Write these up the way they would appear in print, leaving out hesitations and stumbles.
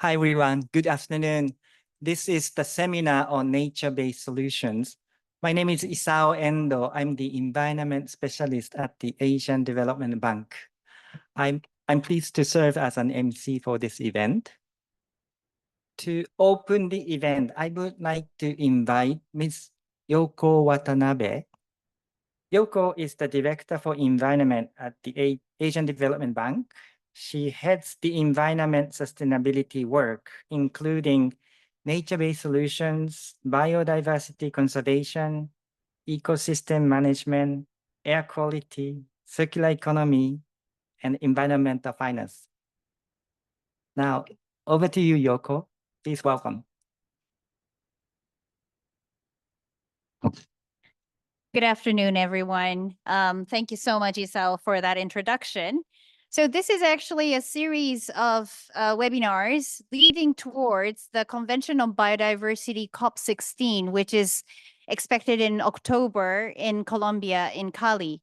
Hi, everyone. Good afternoon. This is the seminar on nature-based solutions. My name is Isao Endo. I'm the environment specialist at the Asian Development Bank. I'm pleased to serve as an MC for this event. To open the event, I would like to invite Ms. Yoko Watanabe. Yoko is the Director for Environment at the Asian Development Bank. She heads the environment sustainability work, including nature-based solutions, biodiversity conservation, ecosystem management, air quality, circular economy, and environmental finance. Now, over to you, Yoko. Please welcome. Good afternoon, everyone. Thank you so much, Isao, for that introduction. So this is actually a series of webinars leading towards the Convention on Biodiversity COP16, which is expected in October in Colombia, in Cali.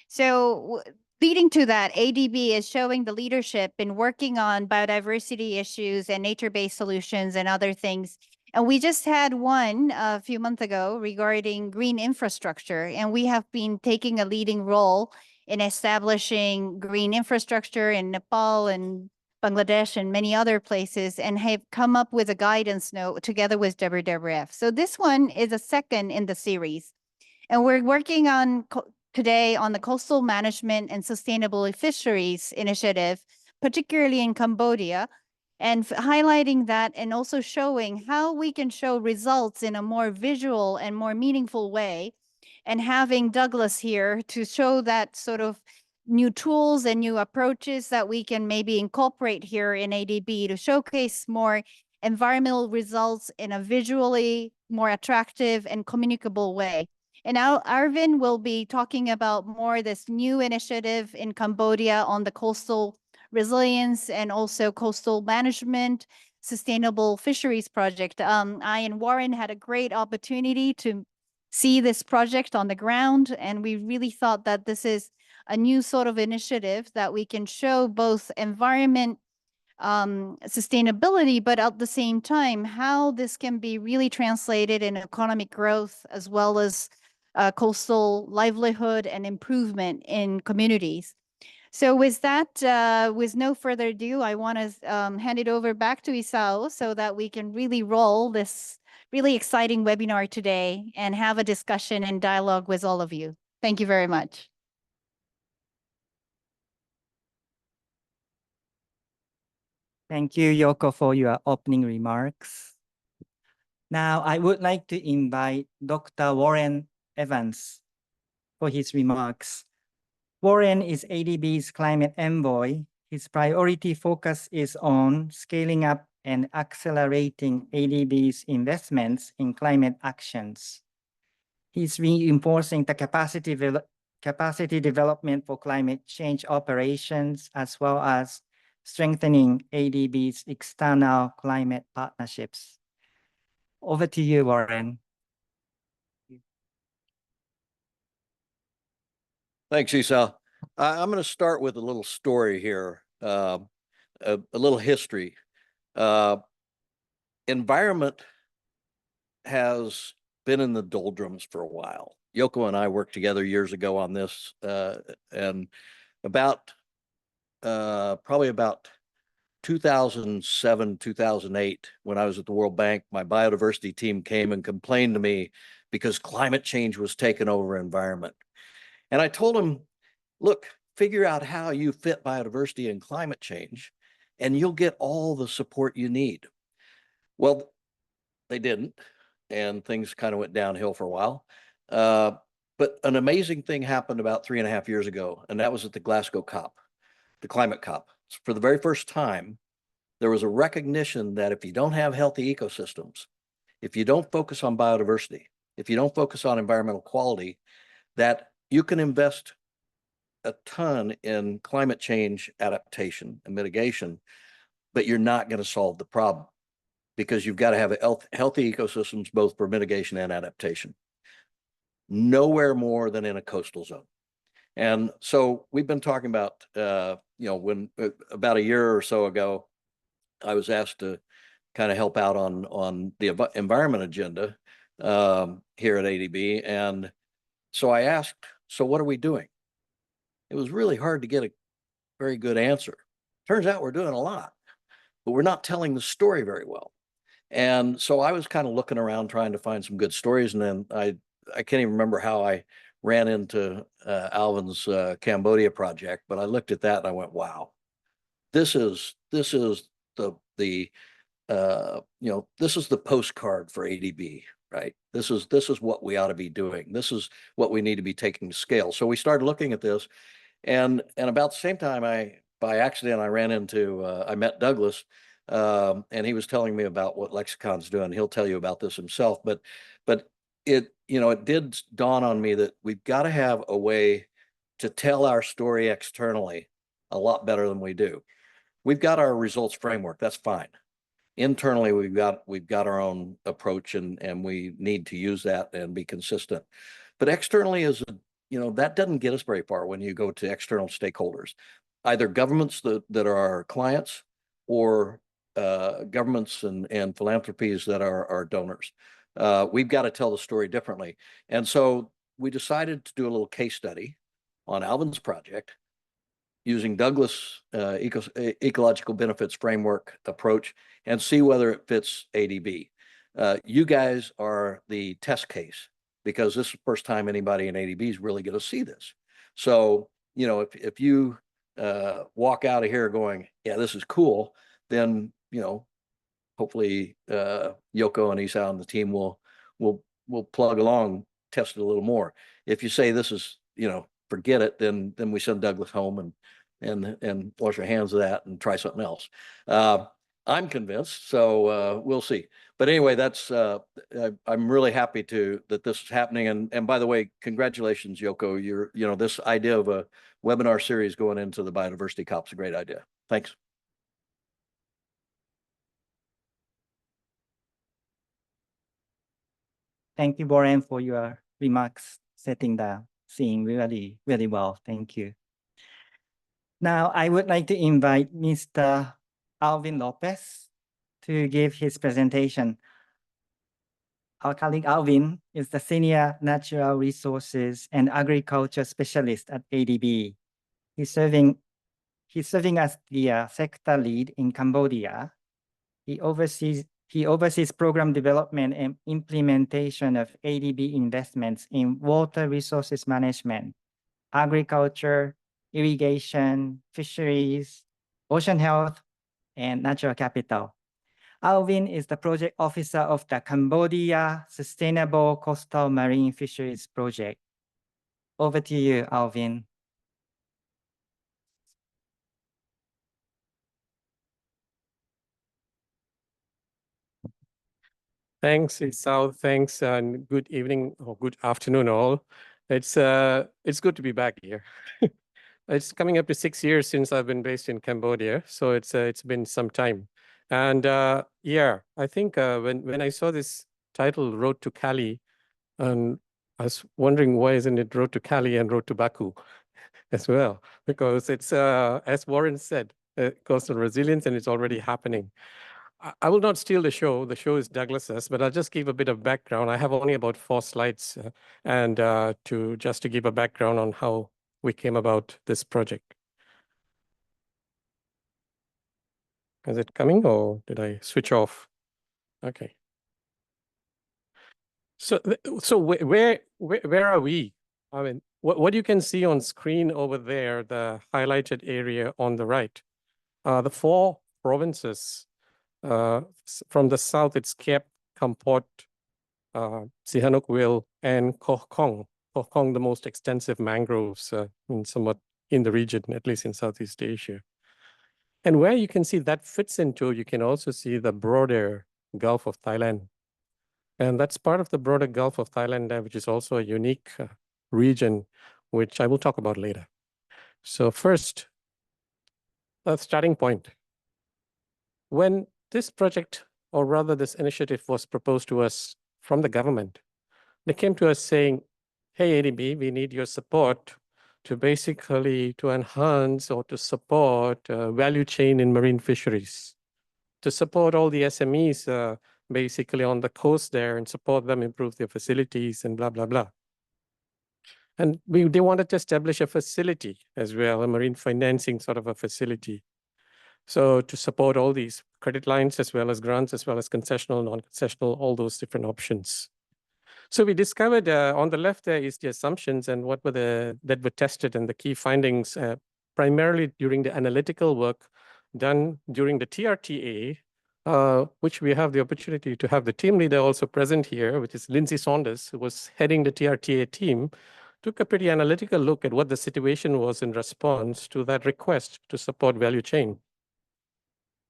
So leading to that, ADB is showing the leadership in working on biodiversity issues and nature-based solutions and other things. And we just had one a few months ago regarding green infrastructure, and we have been taking a leading role in establishing green infrastructure in Nepal and Bangladesh and many other places, and have come up with a guidance note together with WWF. So this one is a second in the series. And we're working on today on the Coastal Management and Sustainable Fisheries initiative, particularly in Cambodia, and highlighting that and also showing how we can show results in a more visual and more meaningful way, and having Douglas here to show that sort of new tools and new approaches that we can maybe incorporate here in ADB to showcase more environmental results in a visually more attractive and communicable way. And now Alvin will be talking about more this new initiative in Cambodia on the coastal resilience and also coastal management, sustainable fisheries project. I and Warren had a great opportunity to see this project on the ground, and we really thought that this is a new sort of initiative that we can show both environment sustainability, but at the same time, how this can be really translated in economic growth as well as coastal livelihood and improvement in communities. So with that, with no further ado, I want to hand it over back to Isao so that we can really roll this really exciting webinar today and have a discussion and dialogue with all of you. Thank you very much. Thank you, Yoko, for your opening remarks. Now, I would like to invite Dr. Warren Evans for his remarks. Warren is ADB's climate envoy. His priority focus is on scaling up and accelerating ADB's investments in climate actions. He's reinforcing the capacity development for climate change operations, as well as strengthening ADB's external climate partnerships. Over to you, Warren. Thanks, Isao. I'm going to start with a little story here, a little history. Environment has been in the doldrums for a while. Yoko and I worked together years ago on this, and probably about 2007, 2008, when I was at the World Bank, my biodiversity team came and complained to me because climate change was taking over environment. And I told them, look, figure out how you fit biodiversity and climate change, and you'll get all the support you need. Well, they didn't, and things kind of went downhill for a while. But an amazing thing happened about 3.5 years ago, and that was at the Glasgow COP, the climate COP. For the very first time, there was a recognition that if you don't have healthy ecosystems, if you don't focus on biodiversity, if you don't focus on environmental quality, that you can invest a ton in climate change adaptation and mitigation, but you're not going to solve the problem because you've got to have healthy ecosystems both for mitigation and adaptation. Nowhere more than in a coastal zone. And so we've been talking about, when about a year or so ago, I was asked to kind of help out on the environment agenda here at ADB. And so I asked, so what are we doing? It was really hard to get a very good answer. Turns out we're doing a lot, but we're not telling the story very well. And so I was kind of looking around trying to find some good stories. And then I can't even remember how I ran into Alvin's Cambodia project, but I looked at that and I went, wow, this is the this is the postcard for ADB, right? This is what we ought to be doing. This is what we need to be taking to scale. So we started looking at this, and about the same time, by accident I ran into I met Douglas, and he was telling me about what Lexicon's doing. He'll tell you about this himself, but it it did dawn on me that we've got to have a way to tell our story externally a lot better than we do. We've got our results framework. That's fine. Internally, we've got our own approach, and we need to use that and be consistent. But externally that doesn't get us very far when you go to external stakeholders, either governments that are our clients or governments and philanthropies that are our donors. We've got to tell the story differently. And so we decided to do a little case study on Alvin's project using Douglas Ecological Benefits Framework approach and see whether it fits ADB. You guys are the test case because this is the first time anybody in ADB is really going to see this. So, if you walk out of here going, yeah, this is cool, then, hopefully Yoko and Isao and the team will plug along, test it a little more. If you say this is, forget it, then we send Douglas home and wash our hands of that and try something else. I'm convinced, so we'll see. But anyway, that's I'm really happy that this is happening. And by the way, congratulations, Yoko. This idea of a webinar series going into the Biodiversity COP is a great idea. Thanks. Thank you, Warren, for your remarks, setting the scene really, really well. Thank you. Now, I would like to invite Mr. Alvin Lopez to give his presentation. Our colleague Alvin is the Senior Natural Resources and Agriculture Specialist at ADB. He's serving as the sector lead in Cambodia. He oversees program development and implementation of ADB investments in water resources management, agriculture, irrigation, fisheries, ocean health, and natural capital. Alvin is the project officer of the Cambodia Sustainable Coastal Marine Fisheries Project. Over to you, Alvin. Thanks, Isao. Thanks, and good evening or good afternoon, all. It's good to be back here. It's coming up to 6 years since I've been based in Cambodia, so it's been some time. And yeah, I think when I saw this title, Road to Cali, and I was wondering why isn't it Road to Cali and Road to Baku as well? Because it's, as Warren said, coastal resilience, and it's already happening. I will not steal the show. The show is Douglas's, but I'll just give a bit of background. I have only about 4 slides, and to give a background on how we came about this project. Is it coming, or did I switch off? Okay. So where are we? I mean, what you can see on screen over there, the highlighted area on the right, the 4 provinces. From the south, it's Kep, Kampot, Sihanoukville, and Koh Kong. Koh Kong, the most extensive mangroves somewhat in the region, at least in Southeast Asia. And where you can see that fits into, you can also see the broader Gulf of Thailand. And that's part of the broader Gulf of Thailand, which is also a unique region, which I will talk about later. So first, a starting point. When this project, or rather this initiative, was proposed to us from the government, they came to us saying, hey, ADB, we need your support to basically to enhance or to support value chain in marine fisheries. to support all the SMEs basically on the coast there and support them improve their facilities and blah, blah, blah. And they wanted to establish a facility as well, a marine financing sort of a facility. So to support all these credit lines, as well as grants, as well as concessional, non-concessional, all those different options. So we discovered on the left there is the assumptions and what were that were tested and the key findings, primarily during the analytical work done during the TRTA, which we have the opportunity to have the team leader also present here, which is Lindsay Saunders, who was heading the TRTA team, took a pretty analytical look at what the situation was in response to that request to support value chain.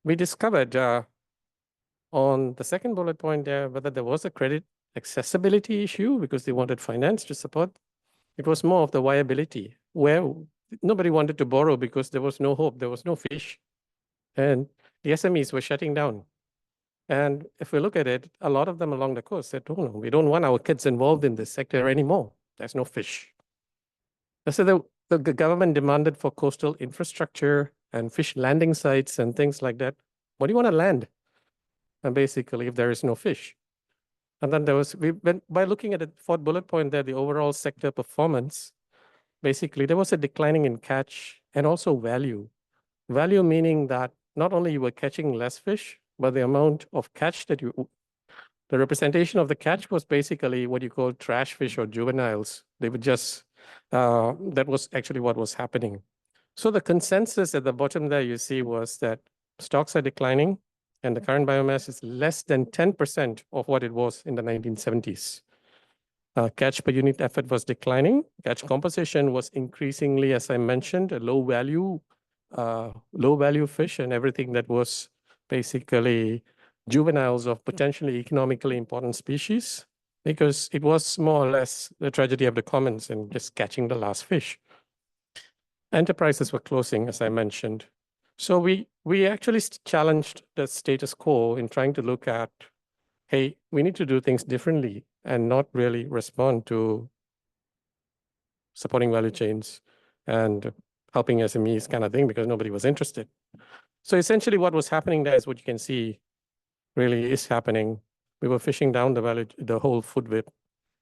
We discovered on the second bullet point there whether there was a credit accessibility issue because they wanted finance to support. It was more of the viability, where nobody wanted to borrow because there was no hope, there was no fish, and the SMEs were shutting down. And if we look at it, a lot of them along the coast said, oh no, we don't want our kids involved in this sector anymore. There's no fish. So the government demanded for coastal infrastructure and fish landing sites and things like that. What do you want to land? And basically, if there is no fish. And then by looking at the fourth bullet point there, the overall sector performance, basically there was a declining in catch and also value. Value meaning that not only you were catching less fish, but the amount of catch that the representation of the catch was basically what you call trash fish or juveniles. They would just, that was actually what was happening. So the consensus at the bottom there you see was that stocks are declining and the current biomass is less than 10% of what it was in the 1970s. Catch per unit effort was declining. Catch composition was increasingly, as I mentioned, a low value fish and everything that was basically juveniles of potentially economically important species, because it was more or less the tragedy of the commons and just catching the last fish. Enterprises were closing, as I mentioned. So we actually challenged the status quo in trying to look at, hey, we need to do things differently and not really respond to supporting value chains and helping SMEs kind of thing because nobody was interested. So essentially what was happening there is what you can see really is happening. We were fishing down the whole food web,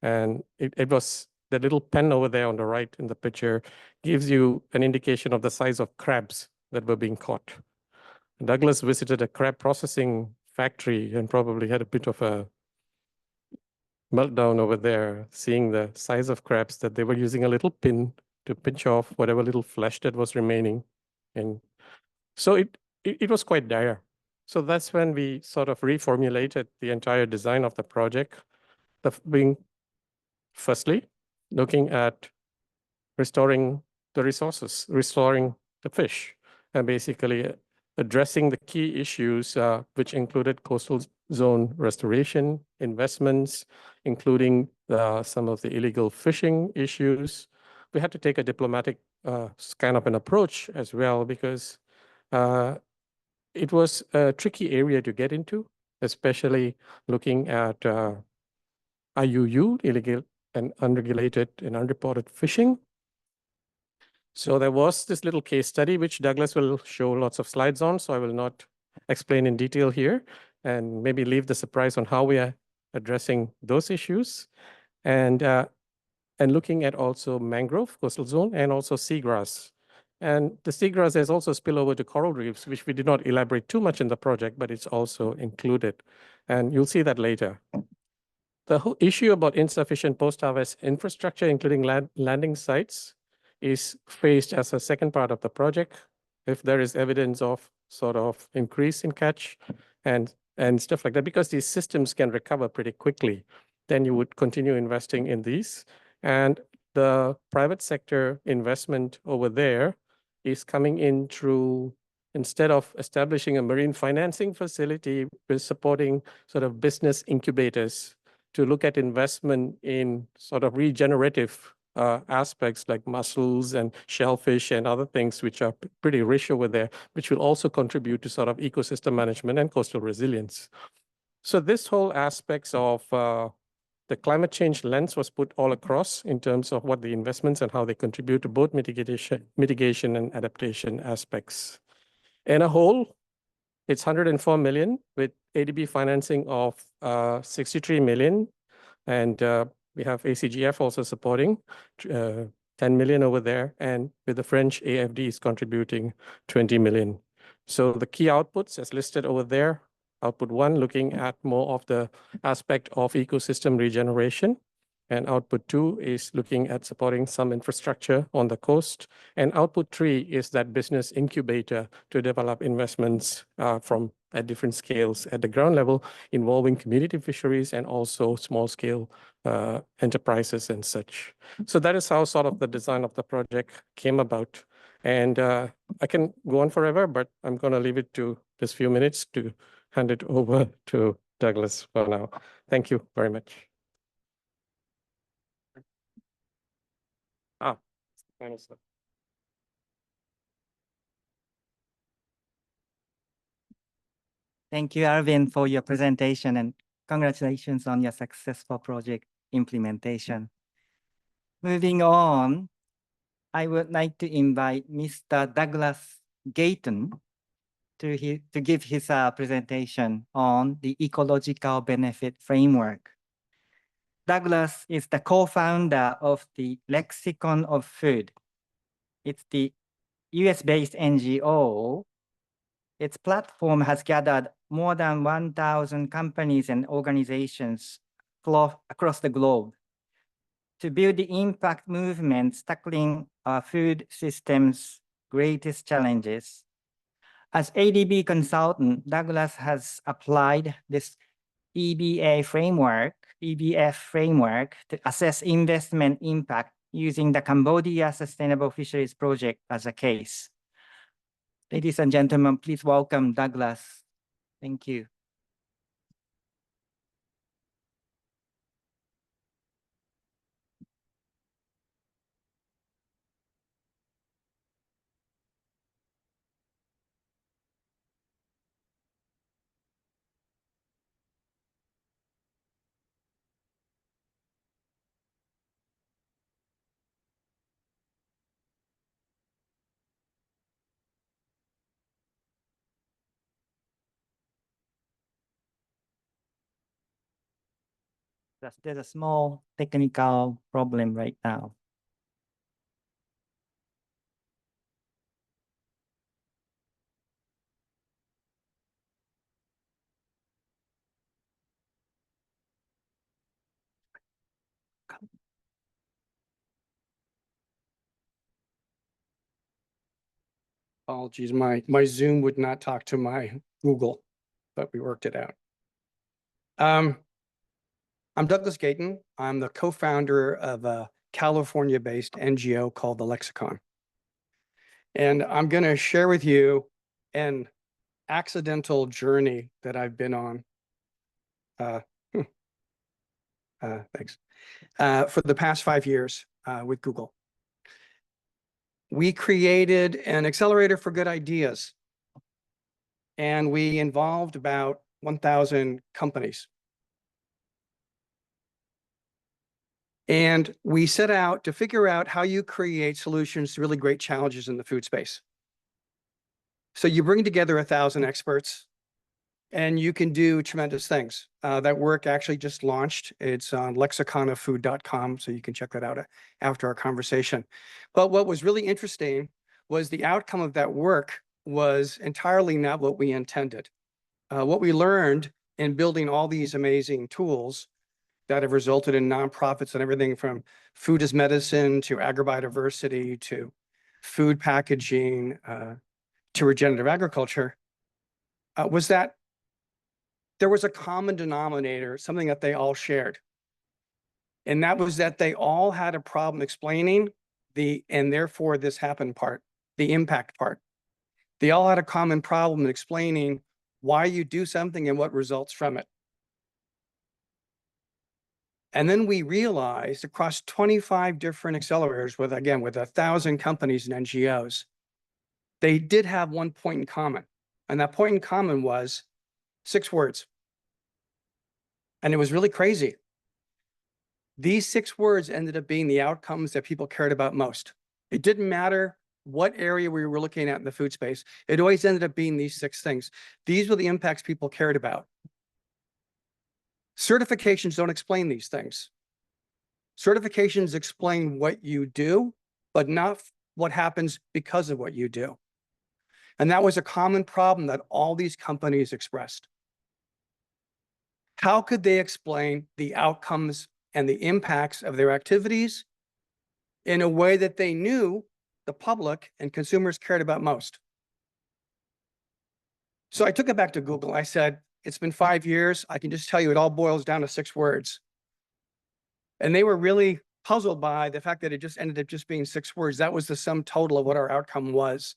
and it was the little pen over there on the right in the picture gives you an indication of the size of crabs that were being caught. Douglas visited a crab processing factory and probably had a bit of a meltdown over there, seeing the size of crabs that they were using a little pin to pinch off whatever little flesh that was remaining. And so it was quite dire. So that's when we sort of reformulated the entire design of the project, being firstly looking at restoring the resources, restoring the fish, and basically addressing the key issues, which included coastal zone restoration, investments, including some of the illegal fishing issues. We had to take a diplomatic kind of an approach as well, because it was a tricky area to get into, especially looking at IUU, illegal and unregulated and unreported fishing. So there was this little case study, which Douglas will show lots of slides on, so I will not explain in detail here, and maybe leave the surprise on how we are addressing those issues. And looking at also mangrove, coastal zone, and also seagrass. And the seagrass has also spillover to coral reefs, which we did not elaborate too much in the project, but it's also included. And you'll see that later. The whole issue about insufficient post-harvest infrastructure, including landing sites, is faced as a second part of the project. If there is evidence of sort of increase in catch and stuff like that, because these systems can recover pretty quickly, then you would continue investing in these. And the private sector investment over there is coming in through, instead of establishing a marine financing facility, we're supporting sort of business incubators to look at investment in sort of regenerative aspects like mussels and shellfish and other things which are pretty rich over there, which will also contribute to sort of ecosystem management and coastal resilience. So this whole aspects of the climate change lens was put all across in terms of what the investments and how they contribute to both mitigation and adaptation aspects. In a whole, It's 104 million with ADB financing of 63 million. And we have ACGF also supporting 10 million over there. And with the French AFD is contributing 20 million. So the key outputs as listed over there, output 1 looking at more of the aspect of ecosystem regeneration. And output 2 is looking at supporting some infrastructure on the coast. And output 3 is that business incubator to develop investments from at different scales at the ground level, involving community fisheries and also small scale enterprises and such. So that is how sort of the design of the project came about. And I can go on forever, but I'm going to leave it to this few minutes to hand it over to Douglas for now. Thank you very much. Final slide. Thank you, Alvin, for your presentation, and congratulations on your successful project implementation. Moving on, I would like to invite Mr. Douglas Gayeton to give his presentation on the Ecological Benefit Framework. Douglas is the co-founder of the Lexicon of Food. It's the US-based NGO. Its platform has gathered more than 1,000 companies and organizations across the globe to build the impact movements tackling our food system's greatest challenges. As ADB consultant, Douglas has applied this EBF framework to assess investment impact using the Cambodia Sustainable Fisheries Project as a case. Ladies and gentlemen, please welcome Douglas. Thank you. There's a small technical problem right now. Apologies, my Zoom would not talk to my Google, but we worked it out. I'm Douglas Gayeton. I'm the co-founder of a California-based NGO called the Lexicon. And I'm going to share with you an accidental journey that I've been on. Thanks. For the past 5 years with Google. We created an accelerator for good ideas, and we involved about 1,000 companies. And we set out to figure out how you create solutions to really great challenges in the food space. So you bring together 1,000 experts, and you can do tremendous things. That work actually just launched. It's on lexiconoffood.com, so you can check that out after our conversation. But what was really interesting was the outcome of that work was entirely not what we intended. What we learned in building all these amazing tools that have resulted in nonprofits and everything from food as medicine to agrobiodiversity to food packaging to regenerative agriculture was that there was a common denominator, something that they all shared. And that was that they all had a problem explaining the, and therefore this happened part, the impact part. They all had a common problem in explaining why you do something and what results from it. And then we realized across 25 different accelerators with 1,000 companies and NGOs, they did have one point in common. And that point in common was 6 words. And it was really crazy. These 6 words ended up being the outcomes that people cared about most. It didn't matter what area we were looking at in the food space, it always ended up being these 6 things. These were the impacts people cared about. Certifications don't explain these things. Certifications explain what you do, but not what happens because of what you do. And that was a common problem that all these companies expressed. How could they explain the outcomes and the impacts of their activities in a way that they knew the public and consumers cared about most? So I took it back to Google. I said, it's been 5 years. I can just tell you it all boils down to 6 words. And they were really puzzled by the fact that it just ended up just being 6 words. That was the sum total of what our outcome was.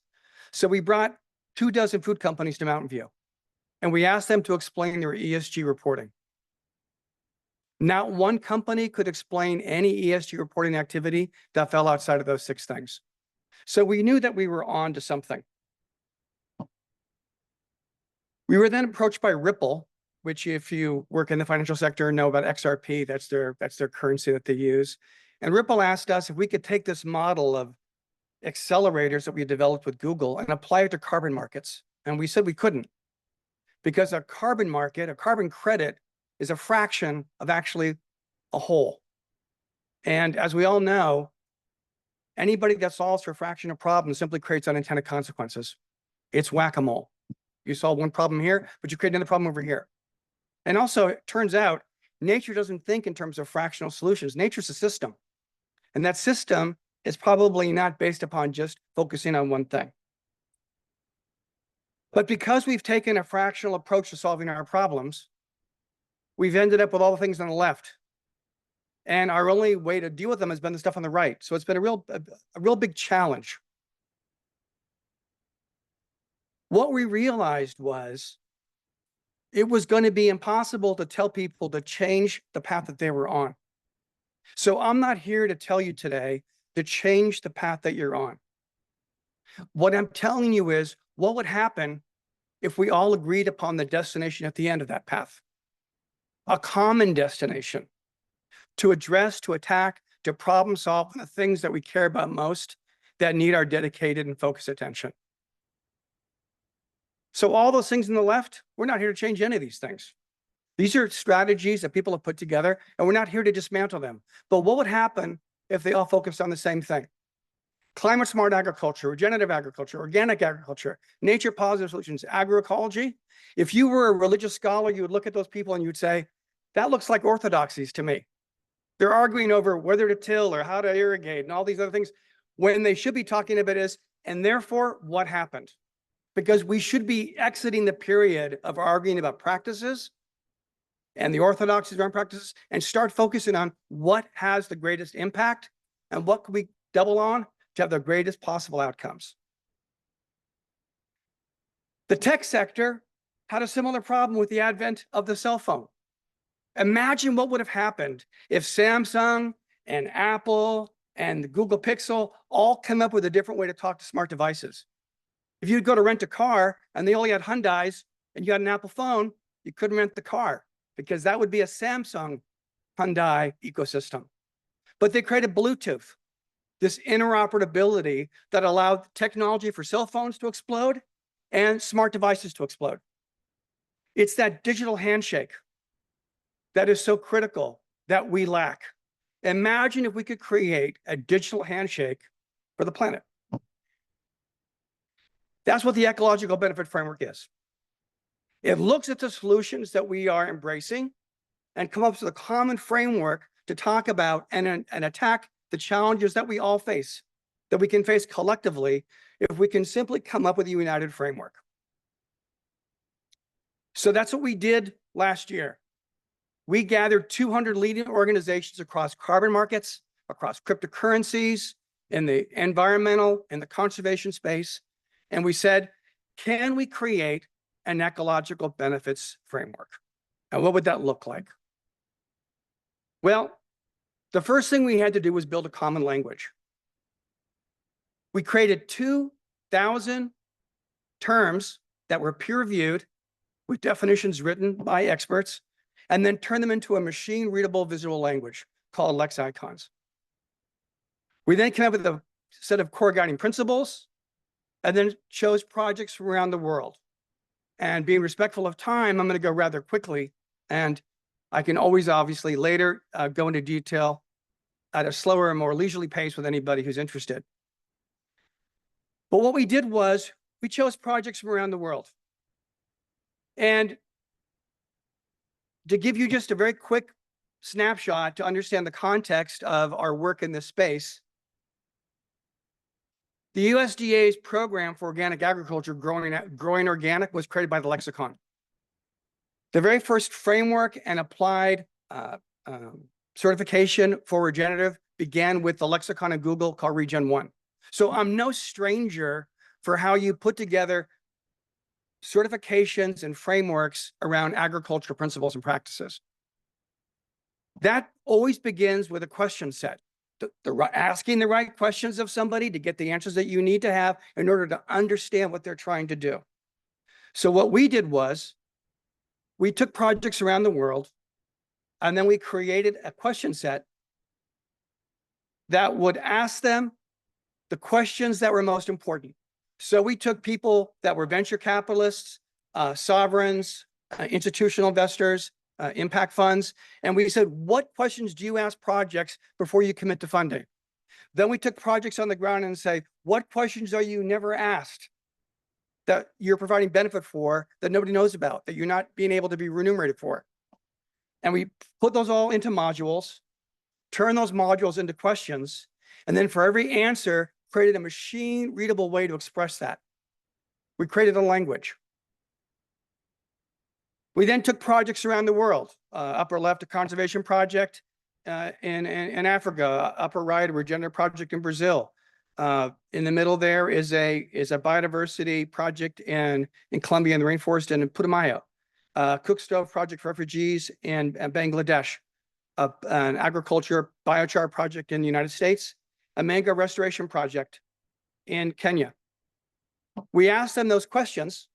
So we brought 24 food companies to Mountain View, and we asked them to explain their ESG reporting. Not one company could explain any ESG reporting activity that fell outside of those 6 things. So we knew that we were on to something. We were then approached by Ripple, which if you work in the financial sector know about XRP, that's their currency that they use. And Ripple asked us if we could take this model of accelerators that we developed with Google and apply it to carbon markets. And we said we couldn't, because a carbon market, a carbon credit, is a fraction of actually a whole. And as we all know, anybody that solves for a fraction of problems simply creates unintended consequences. It's whack-a-mole. You solve one problem here, but you create another problem over here. And also, it turns out, nature doesn't think in terms of fractional solutions. Nature's a system. And that system is probably not based upon just focusing on one thing. But because we've taken a fractional approach to solving our problems, we've ended up with all the things on the left. And our only way to deal with them has been the stuff on the right. So it's been a real big challenge. What we realized was it was going to be impossible to tell people to change the path that they were on. So I'm not here to tell you today to change the path that you're on. What I'm telling you is what would happen if we all agreed upon the destination at the end of that path. A common destination to address, to attack, to problem solve the things that we care about most that need our dedicated and focused attention. So all those things on the left, we're not here to change any of these things. These are strategies that people have put together, and we're not here to dismantle them. But what would happen if they all focused on the same thing? Climate smart agriculture, regenerative agriculture, organic agriculture, nature positive solutions, agroecology. If you were a religious scholar, you would look at those people and you'd say, that looks like orthodoxies to me. They're arguing over whether to till or how to irrigate and all these other things, when they should be talking about is, and therefore, what happened? Because we should be exiting the period of arguing about practices and the orthodoxies around practices and start focusing on what has the greatest impact and what can we double on to have the greatest possible outcomes. The tech sector had a similar problem with the advent of the cell phone. Imagine what would have happened if Samsung and Apple and the Google Pixel all come up with a different way to talk to smart devices. If you'd go to rent a car and they only had Hyundais and you had an Apple phone, you couldn't rent the car because that would be a Samsung Hyundai ecosystem. But they created Bluetooth, this interoperability that allowed technology for cell phones to explode and smart devices to explode. It's that digital handshake that is so critical that we lack. Imagine if we could create a digital handshake for the planet. That's what the Ecological Benefit Framework is. It looks at the solutions that we are embracing and come up with a common framework to talk about and attack the challenges that we all face, that we can face collectively if we can simply come up with a united framework. So that's what we did last year. We gathered 200 leading organizations across carbon markets, across cryptocurrencies, in the environmental and the conservation space. And we said, can we create an ecological benefits framework? And what would that look like? Well, the first thing we had to do was build a common language. We created 2,000 terms that were peer-reviewed with definitions written by experts, and then turned them into a machine-readable visual language called Lex Icons. We then came up with a set of core guiding principles, and then chose projects from around the world. And being respectful of time, I'm going to go rather quickly, and I can always obviously later go into detail at a slower and more leisurely pace with anybody who's interested. But what we did was we chose projects from around the world. And to give you just a very quick snapshot to understand the context of our work in this space, the USDA's program for organic agriculture, growing organic, was created by the lexicon. The very first framework and applied certification for regenerative began with the lexicon of Google called Regen 1. So I'm no stranger for how you put together certifications and frameworks around agricultural principles and practices. That always begins with a question set. Asking the right questions of somebody to get the answers that you need to have in order to understand what they're trying to do. So what we did was we took projects around the world, and then we created a question set that would ask them the questions that were most important. So we took people that were venture capitalists, sovereigns, institutional investors, impact funds, and we said, what questions do you ask projects before you commit to funding? Then we took projects on the ground and say, what questions are you never asked that you're providing benefit for that nobody knows about, that you're not being able to be remunerated for? And we put those all into modules, turn those modules into questions, and then for every answer, created a machine readable way to express that. We created a language. We then took projects around the world. Upper left, a conservation project in Africa. Upper right, a regenerative project in Brazil. In the middle there is a biodiversity project in Colombia in the rainforest and in Putumayo. Cook stove project for refugees in Bangladesh. An agriculture biochar project in the United States. A mango restoration project in Kenya. We asked them those questions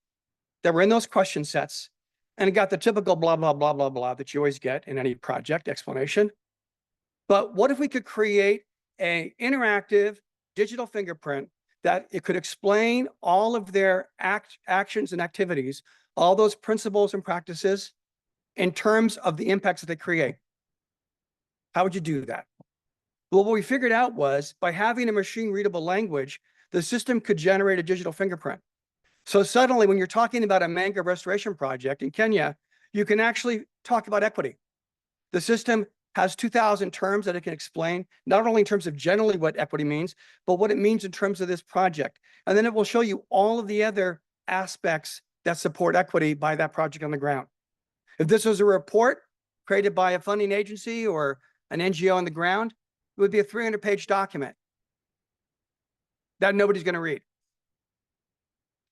that were in those question sets, and it got the typical blah, blah, blah, blah, blah that you always get in any project explanation. But what if we could create an interactive digital fingerprint that it could explain all of their actions and activities, all those principles and practices in terms of the impacts that they create? How would you do that? Well, what we figured out was by having a machine readable language, the system could generate a digital fingerprint. So suddenly when you're talking about a mango restoration project in Kenya, you can actually talk about equity. The system has 2,000 terms that it can explain, not only in terms of generally what equity means, but what it means in terms of this project. And then it will show you all of the other aspects that support equity by that project on the ground. If this was a report created by a funding agency or an NGO on the ground, it would be a 300-page document that nobody's going to read.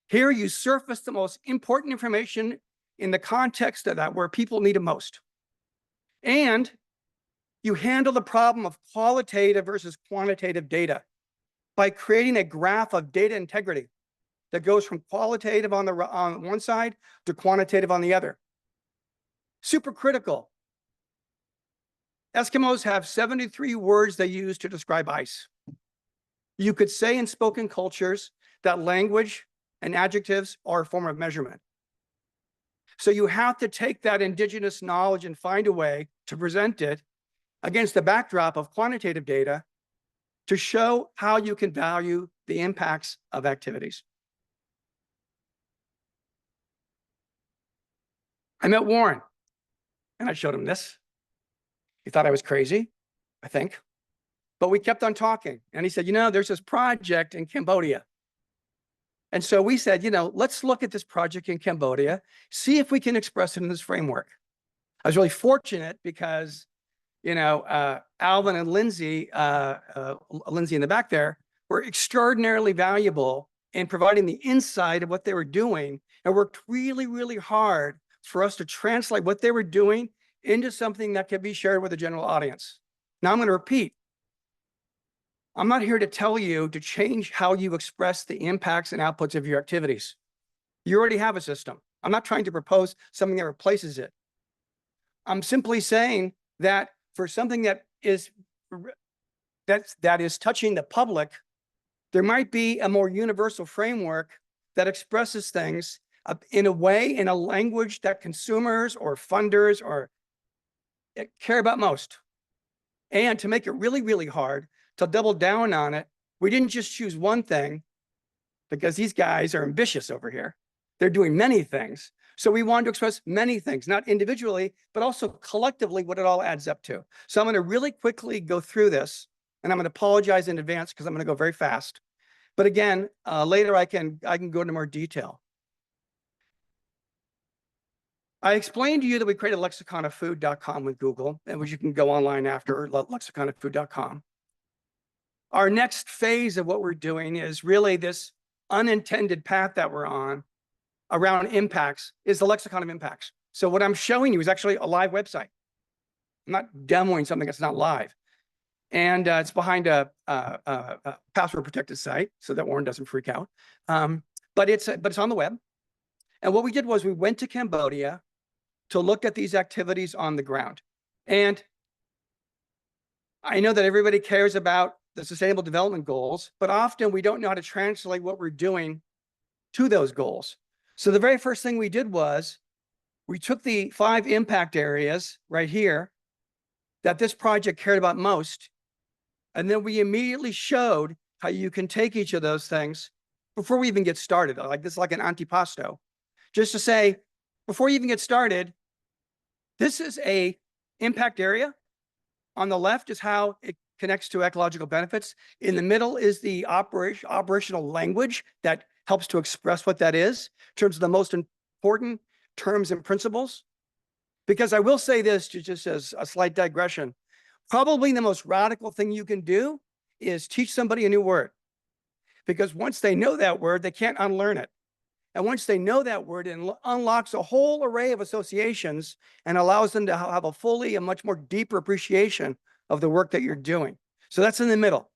Here you surface the most important information in the context of that where people need it most. And you handle the problem of qualitative versus quantitative data by creating a graph of data integrity that goes from qualitative on one side to quantitative on the other. Super critical. Eskimos have 73 words they use to describe ice. You could say in spoken cultures that language and adjectives are a form of measurement. So you have to take that indigenous knowledge and find a way to present it against the backdrop of quantitative data to show how you can value the impacts of activities. I met Warren and I showed him this. He thought I was crazy, I think. But we kept on talking. And he said, there's this project in Cambodia. And so we said, let's look at this project in Cambodia, see if we can express it in this framework. I was really fortunate because, Alvin and Lindsay, Lindsay in the back there, were extraordinarily valuable in providing the insight of what they were doing and worked really, really hard for us to translate what they were doing into something that could be shared with the general audience. Now I'm going to repeat. I'm not here to tell you to change how you express the impacts and outputs of your activities. You already have a system. I'm not trying to propose something that replaces it. I'm simply saying that for something that is touching the public, There might be a more universal framework that expresses things in a way, in a language that consumers or funders or care about most. And to make it really, really hard to double down on it, we didn't just choose one thing because these guys are ambitious over here. They're doing many things. So we wanted to express many things, not individually, but also collectively what it all adds up to. So I'm going to really quickly go through this, and I'm going to apologize in advance because I'm going to go very fast. But again, later I can go into more detail. I explained to you that we created lexiconoffood.com with Google, and which you can go online after, lexiconoffood.com. Our next phase of what we're doing is really this unintended path that we're on around impacts is the lexicon of impacts. So what I'm showing you is actually a live website. I'm not demoing something that's not live. And it's behind a password protected site so that Warren doesn't freak out. But it's on the web. And what we did was we went to Cambodia to look at these activities on the ground. And I know that everybody cares about the Sustainable Development Goals, but often we don't know how to translate what we're doing to those goals. So the very first thing we did was we took the 5 impact areas right here that this project cared about most, and then we immediately showed how you can take each of those things before we even get started, like this is like an antipasto, just to say, before you even get started, this is a impact area. On the left is how it connects to ecological benefits. In the middle is the operational language that helps to express what that is in terms of the most important terms and principles. Because I will say this, just as a slight digression, probably the most radical thing you can do is teach somebody a new word. Because once they know that word, they can't unlearn it. And once they know that word, it unlocks a whole array of associations and allows them to have a fully and much more deeper appreciation of the work that you're doing. So that's in the middle.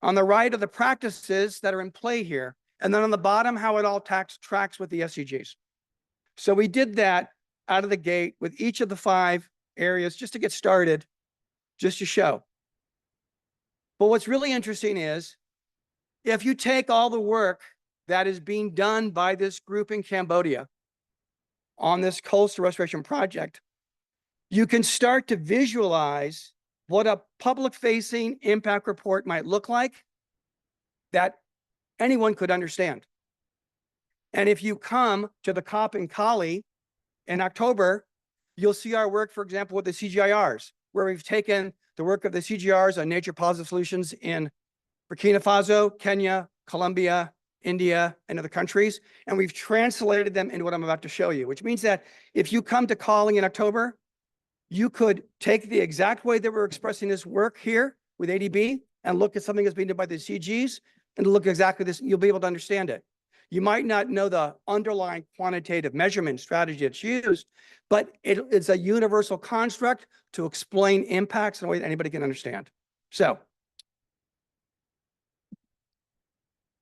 On the right are the practices that are in play here. And then on the bottom, how it all tracks with the SDGs. So we did that out of the gate with each of the 5 areas just to get started, just to show. But what's really interesting is if you take all the work that is being done by this group in Cambodia on this coastal restoration project, you can start to visualize what a public-facing impact report might look like that anyone could understand. And if you come to the COP in Cali in October, you'll see our work, for example, with the CGIRs, where we've taken the work of the CGIRs on nature positive solutions in Burkina Faso, Kenya, Colombia, India, and other countries, and we've translated them into what I'm about to show you, which means that if you come to Cali in October, you could take the exact way that we're expressing this work here with ADB and look at something that's being done by the CGs and look exactly this, you'll be able to understand it. You might not know the underlying quantitative measurement strategy that's used, but it's a universal construct to explain impacts in a way that anybody can understand. So,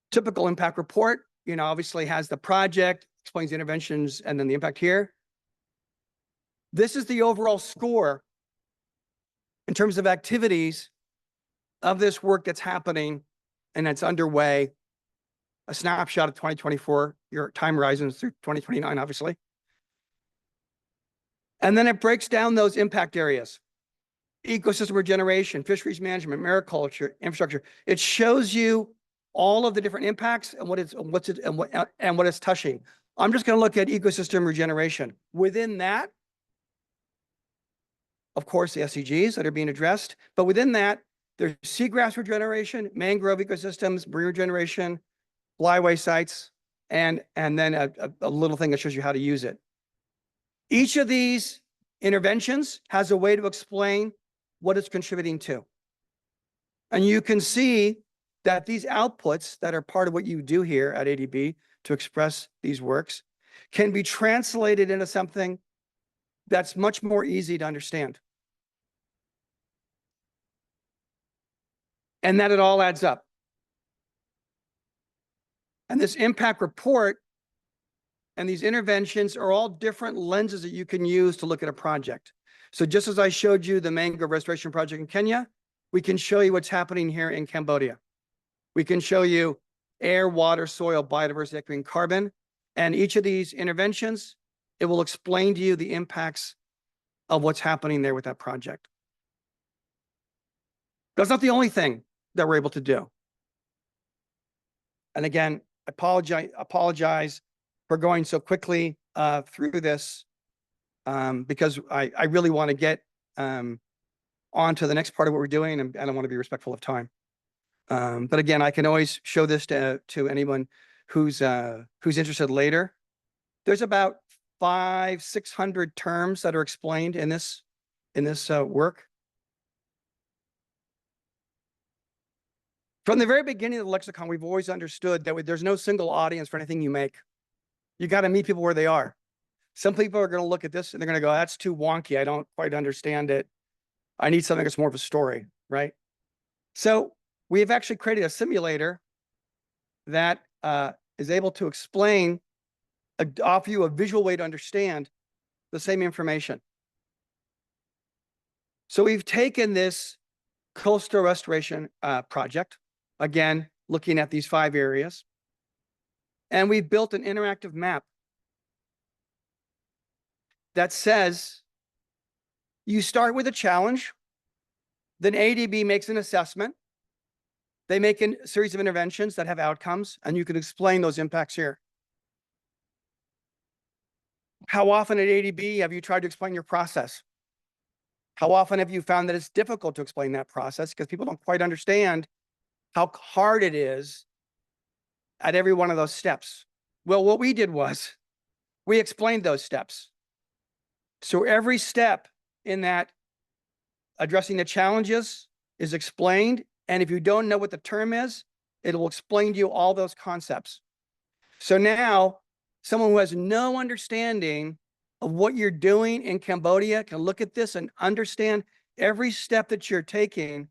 typical impact report, obviously has the project, explains the interventions, and then the impact here. This is the overall score in terms of activities of this work that's happening and that's underway. A snapshot of 2024, your time horizons through 2029, obviously. And then it breaks down those impact areas: ecosystem regeneration, fisheries management, mariculture, infrastructure. It shows you all of the different impacts and what it's touching. I'm just going to look at ecosystem regeneration. Within that, of course, the SDGs that are being addressed, but within that, there's seagrass regeneration, mangrove ecosystems, marine regeneration, flyway sites, and then a little thing that shows you how to use it. Each of these interventions has a way to explain what it's contributing to. And you can see that these outputs that are part of what you do here at ADB to express these works can be translated into something that's much more easy to understand. And that it all adds up. And this impact report and these interventions are all different lenses that you can use to look at a project. So just as I showed you the mangrove restoration project in Kenya, we can show you what's happening here in Cambodia. We can show you air, water, soil, biodiversity, equity, and carbon. And each of these interventions, it will explain to you the impacts of what's happening there with that project. That's not the only thing that we're able to do. And again, I apologize for going so quickly through this because I really want to get on to the next part of what we're doing, and I want to be respectful of time. But again, I can always show this to anyone who's interested later. There's about 500-600 terms that are explained in this work. From the very beginning of the lexicon, we've always understood that there's no single audience for anything you make. You got to meet people where they are. Some people are going to look at this and they're going to go, that's too wonky. I don't quite understand it. I need something that's more of a story, right? So we have actually created a simulator that is able to explain, offer you a visual way to understand the same information. So we've taken this coastal restoration project, again, looking at these 5 areas, and we've built an interactive map that says you start with a challenge, then ADB makes an assessment, they make a series of interventions that have outcomes, and you can explain those impacts here. How often at ADB have you tried to explain your process? How often have you found that it's difficult to explain that process because people don't quite understand how hard it is at every one of those steps? Well, what we did was we explained those steps. So every step in that addressing the challenges is explained. And if you don't know what the term is, it will explain to you all those concepts. So now someone who has no understanding of what you're doing in Cambodia can look at this and understand every step that you're taking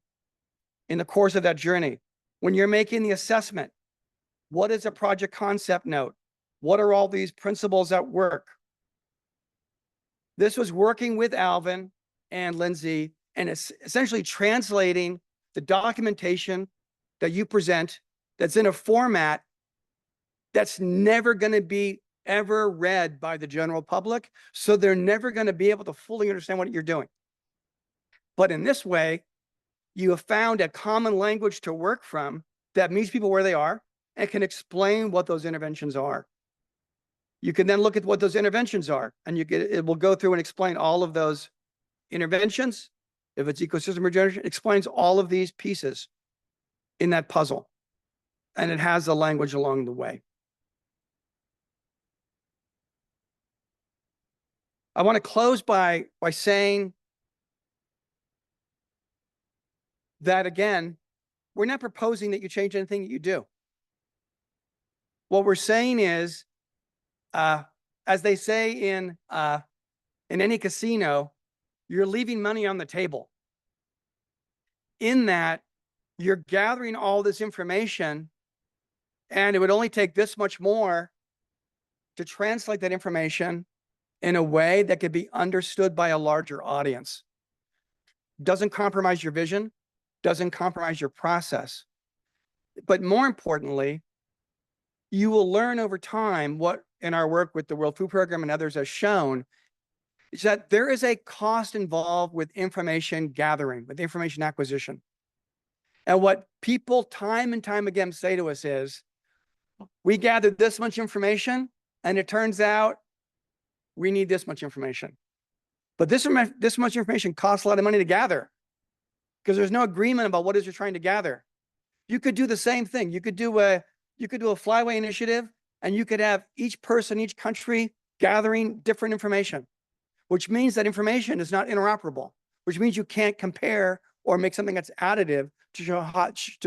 in the course of that journey. When you're making the assessment, what is a project concept note? What are all these principles at work? This was working with Alvin and Lindsay, and it's essentially translating the documentation that you present that's in a format that's never going to be ever read by the general public. So they're never going to be able to fully understand what you're doing. But in this way, you have found a common language to work from that meets people where they are and can explain what those interventions are. You can then look at what those interventions are, and it will go through and explain all of those interventions. If it's ecosystem regeneration, it explains all of these pieces in that puzzle, and it has the language along the way. I want to close by saying that, again, we're not proposing that you change anything that you do. What we're saying is, as they say in any casino, you're leaving money on the table. In that, you're gathering all this information, and it would only take this much more to translate that information in a way that could be understood by a larger audience. Doesn't compromise your vision, doesn't compromise your process. But more importantly, you will learn over time what in our work with the World Food Program and others has shown is that there is a cost involved with information gathering, with information acquisition. And what people time and time again say to us is, we gathered this much information, and it turns out we need this much information. But this much information costs a lot of money to gather because there's no agreement about what it is you're trying to gather. You could do the same thing. You could do a flyway initiative, and you could have each person, each country gathering different information, which means that information is not interoperable, which means you can't compare or make something that's additive to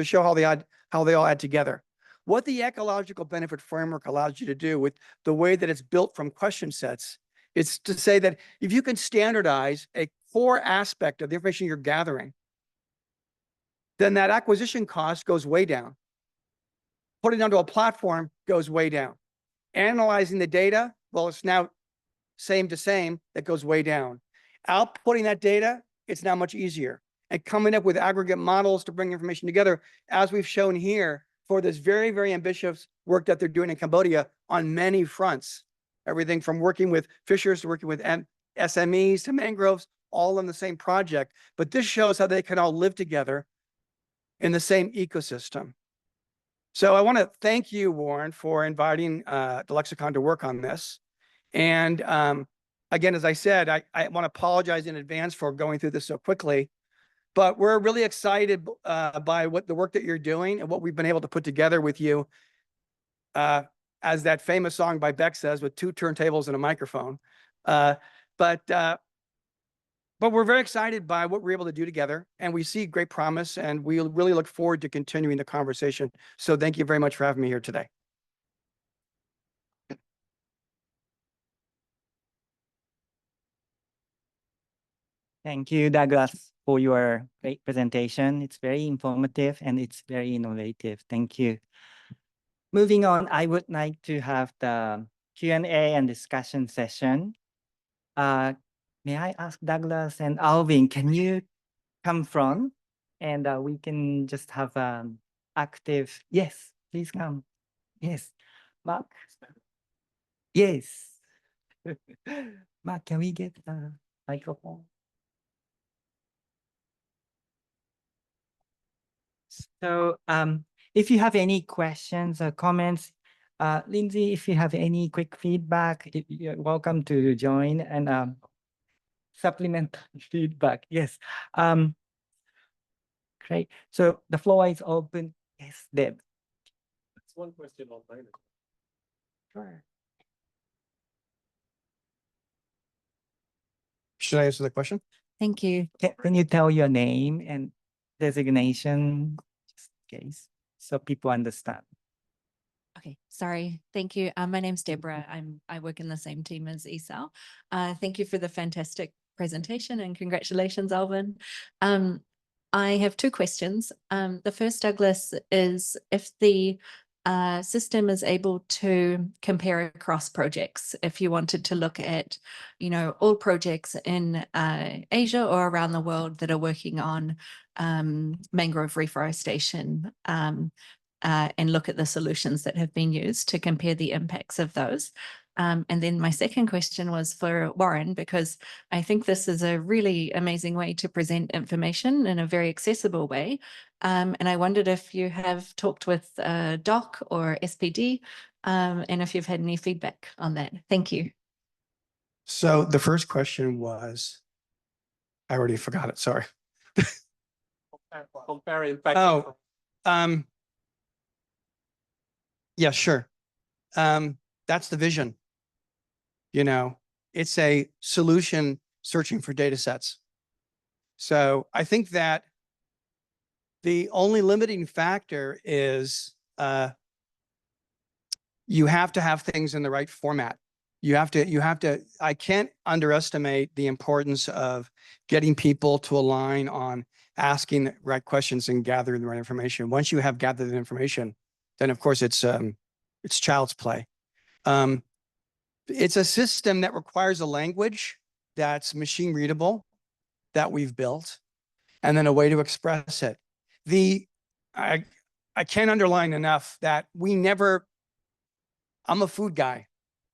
show how they all add together. What the Ecological Benefit Framework allows you to do with the way that it's built from question sets is to say that if you can standardize a core aspect of the information you're gathering, then that acquisition cost goes way down. Putting it onto a platform goes way down. Analyzing the data, well, it's now same to same, that goes way down. Outputting that data, it's now much easier. And coming up with aggregate models to bring information together, as we've shown here, for this very, very ambitious work that they're doing in Cambodia on many fronts. Everything from working with fishers to working with SMEs to mangroves, all in the same project. But this shows how they can all live together in the same ecosystem. So I want to thank you, Warren, for inviting the Lexicon to work on this. And again, as I said, I want to apologize in advance for going through this so quickly. But we're really excited by the work that you're doing and what we've been able to put together with you. As that famous song by Beck says, with 2 turntables and a microphone. But we're very excited by what we're able to do together, and we see great promise, and we really look forward to continuing the conversation. So thank you very much for having me here today. Thank you, Douglas, for your great presentation. It's very informative and it's very innovative. Thank you. Moving on, I would like to have the Q&A and discussion session. May I ask Douglas and Alvin, can you come front and we can just have active, yes, please come. Yes, Mark. Yes. Mark, can we get the microphone? So if you have any questions or comments, Lindsay, if you have any quick feedback, you're welcome to join and supplement feedback. Yes. Great. So the floor is open. Yes, Deb. That's one question online. Sure. Should I answer the question? Thank you. Can you tell your name and designation, just in case, so people understand? Okay, sorry. Thank you. My name's Deborah. I work in the same team as Esau. Thank you for the fantastic presentation and congratulations, Alvin. I have 2 questions. The first, Douglas, is if the system is able to compare across projects, if you wanted to look at, all projects in Asia or around the world that are working on mangrove reforestation, and look at the solutions that have been used to compare the impacts of those. And then my second question was for Warren, because I think this is a really amazing way to present information in a very accessible way. And I wondered if you have talked with DOC or SPD, and if you've had any feedback on that. Thank you. So the first question was, I already forgot it, sorry. Compare impact. Oh, yeah, sure. That's the vision. It's a solution searching for data sets. So I think that the only limiting factor is you have to have things in the right format. I can't underestimate the importance of getting people to align on asking the right questions and gathering the right information. Once you have gathered the information, then of course it's child's play. It's a system that requires a language that's machine readable that we've built, and then a way to express it. I can't underline enough that I'm a food guy.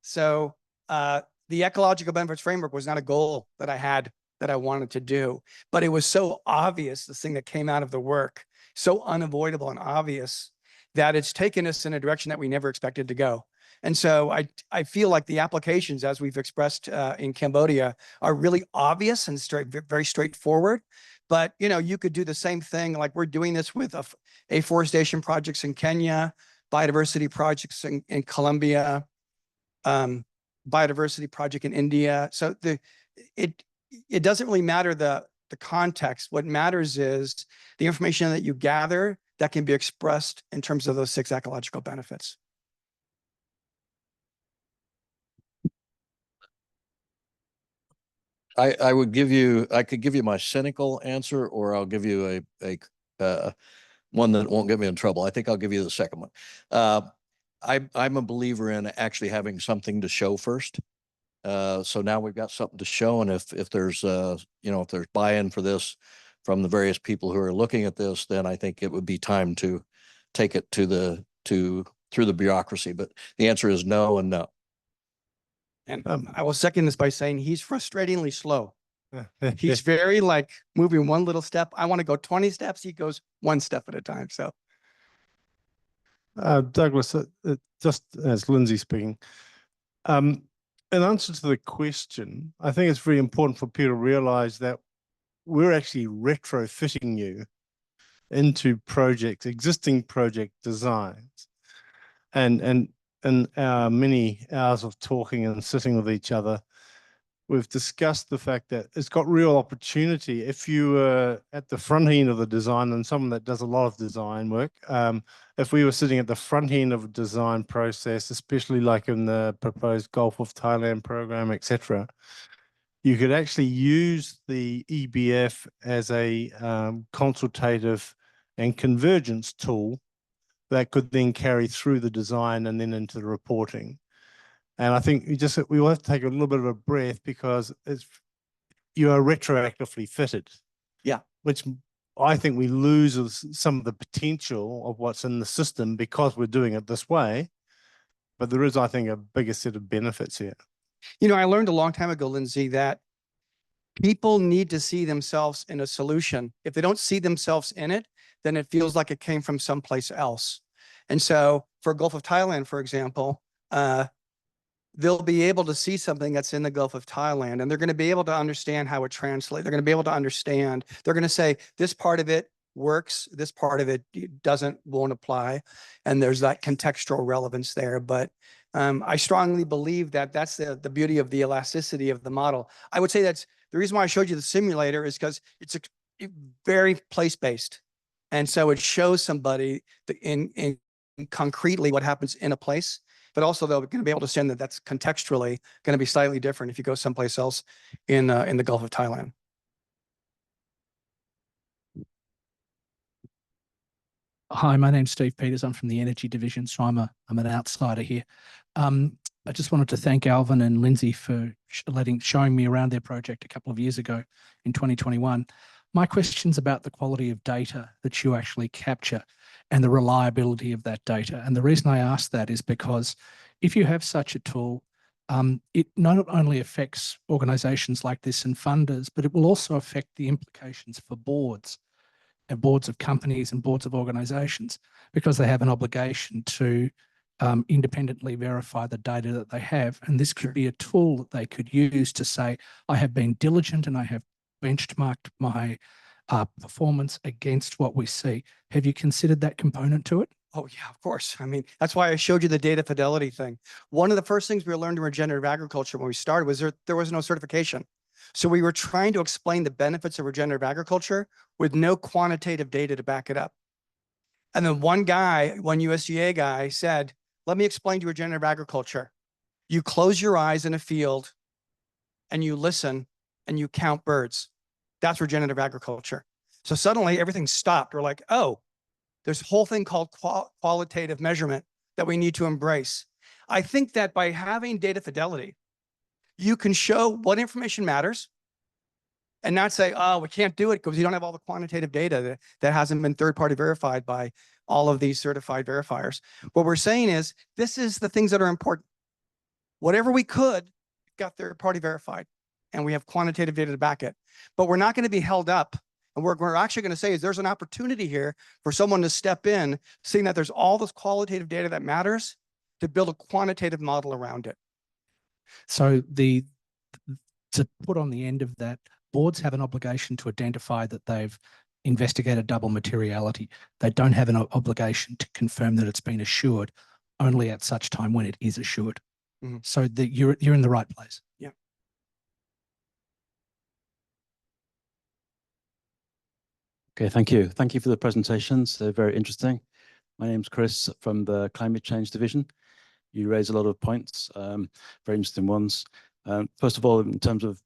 So the Ecological Benefits Framework was not a goal that I had that I wanted to do, but it was so obvious, this thing that came out of the work, so unavoidable and obvious, that it's taken us in a direction that we never expected to go. And so I feel like the applications, as we've expressed in Cambodia, are really obvious and very straightforward. But you could do the same thing, like we're doing this with afforestation projects in Kenya, biodiversity projects in Colombia, biodiversity project in India. So it doesn't really matter the context. What matters is the information that you gather that can be expressed in terms of those 6 ecological benefits. I could give you my cynical answer, or I'll give you a one that won't get me in trouble. I think I'll give you the second one. I'm a believer in actually having something to show first. So now we've got something to show, and if there's if there's buy-in for this from the various people who are looking at this, then I think it would be time to take it through the bureaucracy. But the answer is no and no. And I will second this by saying he's frustratingly slow. He's very like moving one little step. I want to go 20 steps. He goes one step at a time. So Douglas, just as Lindsay speaking, in answer to the question, I think it's very important for people to realize that we're actually retrofitting you into existing project designs. And in our many hours of talking and sitting with each other, we've discussed the fact that it's got real opportunity. If you were at the front end of the design, and someone that does a lot of design work, if we were sitting at the front end of a design process, especially like in the proposed Gulf of Thailand program, etc., you could actually use the EBF as a consultative and convergence tool that could then carry through the design and then into the reporting. And I think we will have to take a little bit of a breath, because you are retroactively fitted. Yeah. Which I think we lose some of the potential of what's in the system because we're doing it this way. But there is, I think, a bigger set of benefits here. You know, I learned a long time ago, Lindsay, that people need to see themselves in a solution. If they don't see themselves in it, then it feels like it came from someplace else. And so for Gulf of Thailand, for example, they'll be able to see something that's in the Gulf of Thailand, and they're going to be able to understand how it translates. They're going to be able to understand. They're going to say, this part of it works, this part of it won't apply. And there's that contextual relevance there. But I strongly believe that that's the beauty of the elasticity of the model. I would say that's the reason why I showed you the simulator, is because it's very place-based. And so it shows somebody in concretely what happens in a place. But also, though, we're going to be able to understand that that's contextually going to be slightly different if you go someplace else in the Gulf of Thailand. Hi, my name's Steve Peters. I'm from the Energy Division, so I'm an outsider here. I just wanted to thank Alvin and Lindsay for showing me around their project a couple of years ago in 2021. My question's about the quality of data that you actually capture and the reliability of that data. And the reason I ask that is because if you have such a tool, it not only affects organizations like this and funders, but it will also affect the implications for boards and boards of companies and boards of organizations, because they have an obligation to independently verify the data that they have. And this could be a tool that they could use to say, I have been diligent and I have benchmarked my performance against what we see. Have you considered that component to it? Oh, yeah, of course. I mean, that's why I showed you the data fidelity thing. One of the first things we learned in regenerative agriculture when we started was there was no certification. So we were trying to explain the benefits of regenerative agriculture with no quantitative data to back it up. And then one USDA guy said, let me explain to you regenerative agriculture. You close your eyes in a field and you listen and you count birds. That's regenerative agriculture. So suddenly everything stopped. We're like, oh, there's a whole thing called qualitative measurement that we need to embrace. I think that by having data fidelity, you can show what information matters and not say, oh, we can't do it because you don't have all the quantitative data that hasn't been third-party verified by all of these certified verifiers. What we're saying is, this is the things that are important. Whatever we could, got third-party verified, and we have quantitative data to back it. But we're not going to be held up. And what we're actually going to say is there's an opportunity here for someone to step in, seeing that there's all this qualitative data that matters, to build a quantitative model around it. So to put on the end of that, boards have an obligation to identify that they've investigated double materiality. They don't have an obligation to confirm that it's been assured, only at such time when it is assured. Mm-hmm. So you're in the right place. Yeah. Okay, thank you. Thank you for the presentations. They're very interesting. My name's Chris from the Climate Change Division. You raise a lot of points, very interesting ones. First of all, in terms of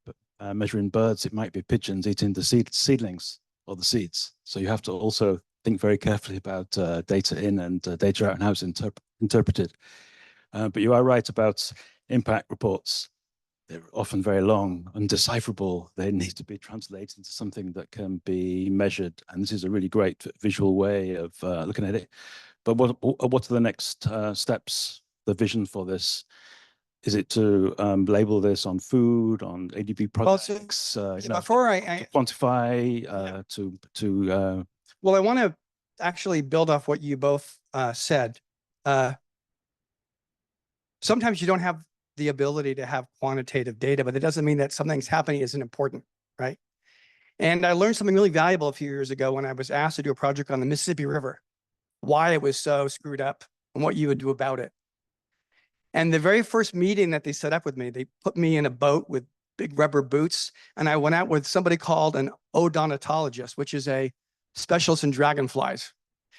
measuring birds, it might be pigeons eating the seedlings or the seeds. So you have to also think very carefully about data in and data out and how it's interpreted. But you are right about impact reports. They're often very long, undecipherable. They need to be translated into something that can be measured. And this is a really great visual way of looking at it. But what are the next steps, the vision for this? Is it to label this on food, on ADB Well, so- products? Before to quantify, to well, I want to actually build off what you both said. Sometimes you don't have the ability to have quantitative data, but it doesn't mean that something's happening isn't important, right? And I learned something really valuable a few years ago when I was asked to do a project on the Mississippi River, why it was so screwed up and what you would do about it. And the very first meeting that they set up with me, they put me in a boat with big rubber boots, and I went out with somebody called an odontologist, which is a specialist in dragonflies.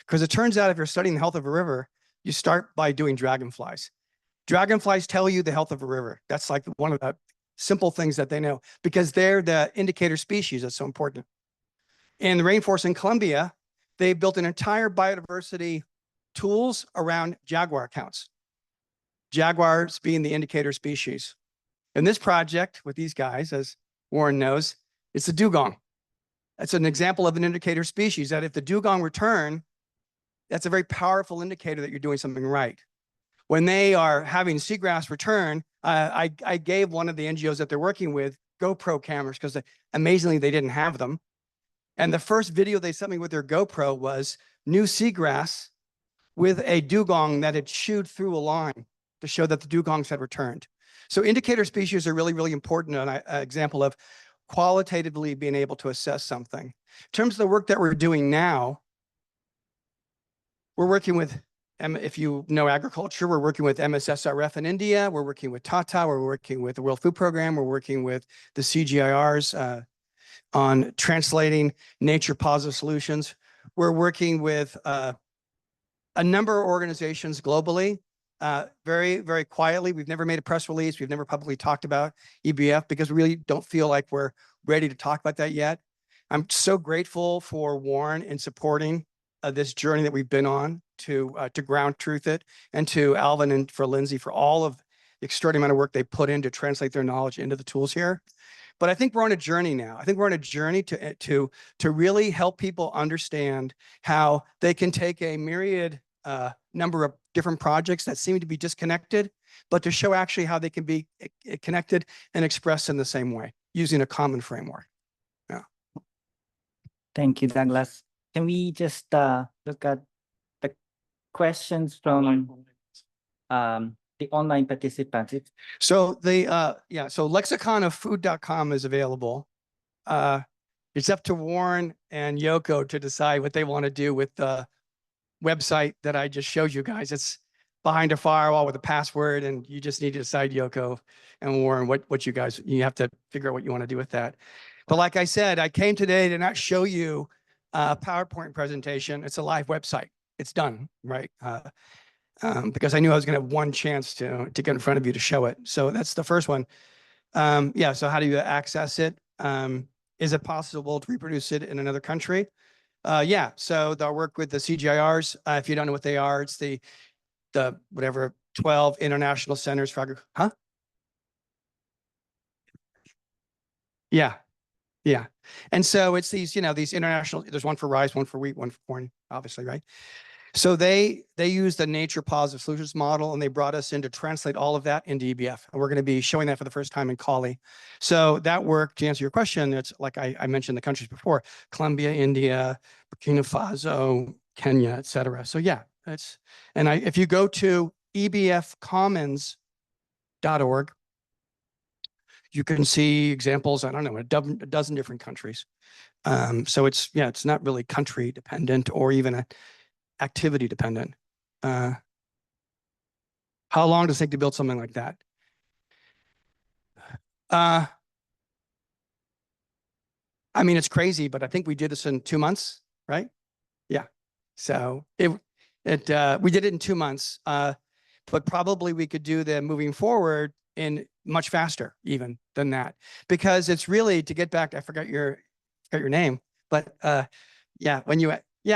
Because it turns out if you're studying the health of a river, you start by doing dragonflies. Dragonflies tell you the health of a river. That's like one of the simple things that they know because they're the indicator species that's so important. In the rainforest in Colombia, they built an entire biodiversity tools around jaguar counts. Jaguars being the indicator species. In this project with these guys, as Warren knows, it's the dugong. That's an example of an indicator species that if the dugong return, that's a very powerful indicator that you're doing something right. When they are having seagrass return, I gave one of the NGOs that they're working with GoPro cameras because amazingly they didn't have them. And the first video they sent me with their GoPro was new seagrass with a dugong that had chewed through a line to show that the dugongs had returned. So indicator species are really, really important. An example of qualitatively being able to assess something. In terms of the work that we're doing now, we're working with, if you know agriculture, we're working with MSSRF in India. We're working with Tata. We're working with the World Food Program. We're working with the CGIRs on translating nature positive solutions. We're working with a number of organizations globally, very, very quietly. We've never made a press release. We've never publicly talked about EBF because we really don't feel like we're ready to talk about that yet. I'm so grateful for Warren in supporting this journey that we've been on to ground truth it, and to Alvin and for Lindsay for all of the extraordinary amount of work they put in to translate their knowledge into the tools here. But I think we're on a journey now. I think we're on a journey to really help people understand how they can take a myriad number of different projects that seem to be disconnected, but to show actually how they can be connected and expressed in the same way using a common framework. Yeah. Thank you, Douglas. Can we just look at the questions from the online participants? So so lexiconoffood.com is available. It's up to Warren and Yoko to decide what they want to do with the website that I just showed you guys. It's behind a firewall with a password, and you just need to decide, Yoko and Warren, what you have to figure out what you want to do with that. But like I said, I came today to not show you a PowerPoint presentation. It's a live website. It's done, right? Because I knew I was going to have one chance to get in front of you to show it. So that's the first one. Yeah, so how do you access it? Is it possible to reproduce it in another country? Yeah, so they'll work with the CGIRs. If you don't know what they are, it's the whatever 12 international centers for agriculture. Huh? Yeah. Yeah. And so it's these, these international, there's one for rice, one for wheat, one for corn, obviously, right? So they use the nature positive solutions model, and they brought us in to translate all of that into EBF. And we're going to be showing that for the first time in Cali. So that work, to answer your question, it's like I mentioned the countries before: Colombia, India, Burkina Faso, Kenya, et cetera. So yeah, if you go to ebfcommons.org, you can see examples, I don't know, a dozen different countries. So it's not really country dependent or even activity dependent. How long does it take to build something like that? I mean, it's crazy, but I think we did this in 2 months, right? Yeah. So we did it in 2 months, but probably we could do the moving forward in much faster even than that, because it's really, to get back, I forgot your name, but yeah,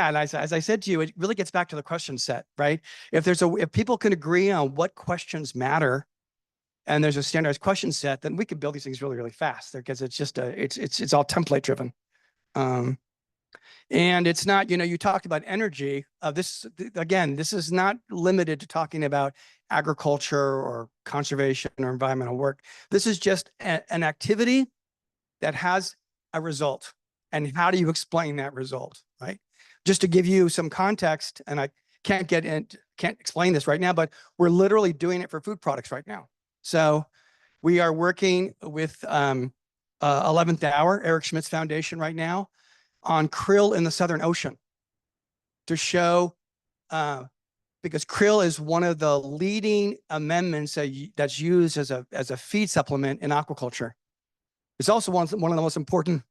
and as I said to you, it really gets back to the question set, right? If people can agree on what questions matter, and there's a standardized question set, then we can build these things really, really fast, because it's just it's all template driven. And it's not, you talked about energy. Again, this is not limited to talking about agriculture or conservation or environmental work. This is just an activity that has a result. And how do you explain that result, right? Just to give you some context, and I can't explain this right now, but we're literally doing it for food products right now. So we are working with 11th Hour, Eric Schmidt's foundation right now, on krill in the Southern Ocean to show, because krill is one of the leading amendments that's used as a feed supplement in aquaculture. It's also one of the most important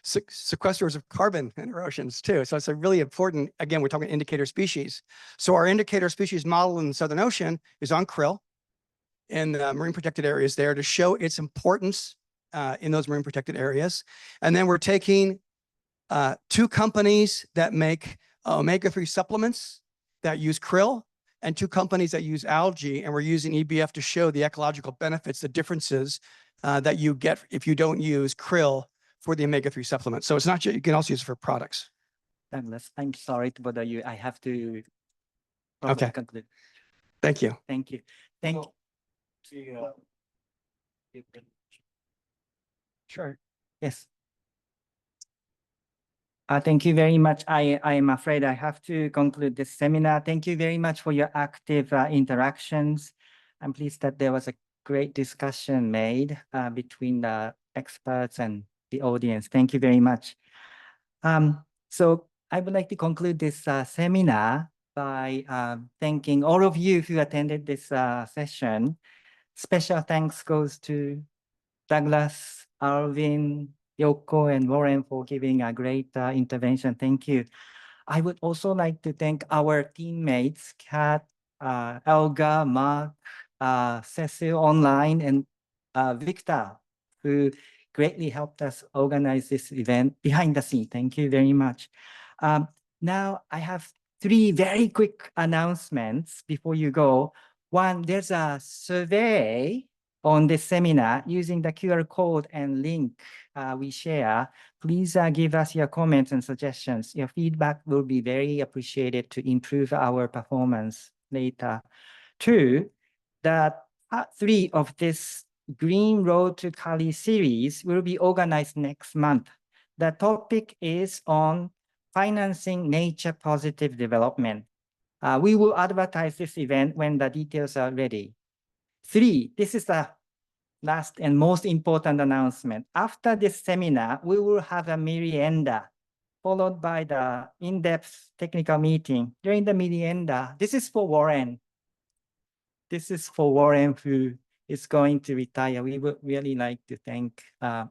sequesters of carbon in our oceans too. So it's a really important, again, we're talking indicator species. So our indicator species model in the Southern Ocean is on krill in the marine protected areas there to show its importance in those marine protected areas. And then we're taking 2 companies that make omega-3 supplements that use krill and 2 companies that use algae. And we're using EBF to show the ecological benefits, the differences that you get if you don't use krill for the omega-3 supplement. So it's not just, you can also use it for products. Douglas, I'm sorry to bother you. I have to Okay. conclude. Thank you. Thank you. Thank Sure. Yes. Thank you very much. I am afraid I have to conclude this seminar. Thank you very much for your active interactions. I'm pleased that there was a great discussion made between the experts and the audience. Thank you very much. So I would like to conclude this seminar by thanking all of you who attended this session. Special thanks goes to Douglas, Alvin, Yoko, and Warren for giving a great intervention. Thank you. I would also like to thank our teammates, Kat, Elga, Mark, Cecil online, and Victor, who greatly helped us organize this event behind the scene. Thank you very much. Now I have 3 very quick announcements before you go. One, there's a survey on this seminar using the QR code and link we share. Please give us your comments and suggestions. Your feedback will be very appreciated to improve our performance later. 2, the part 3 of this Green Road to Cali series will be organized next month. The topic is on financing nature positive development. We will advertise this event when the details are ready. 3, this is the last and most important announcement. After this seminar, we will have a merienda, followed by the in-depth technical meeting. During the merienda, this is for Warren. This is for Warren, who is going to retire. We would really like to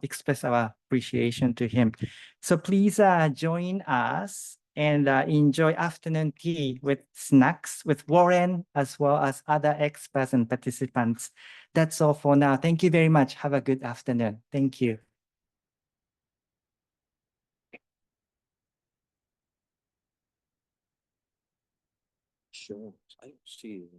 express our appreciation to him. So please join us and enjoy afternoon tea with snacks with Warren, as well as other experts and participants. That's all for now. Thank you very much. Have a good afternoon. Thank you. Sure. I see.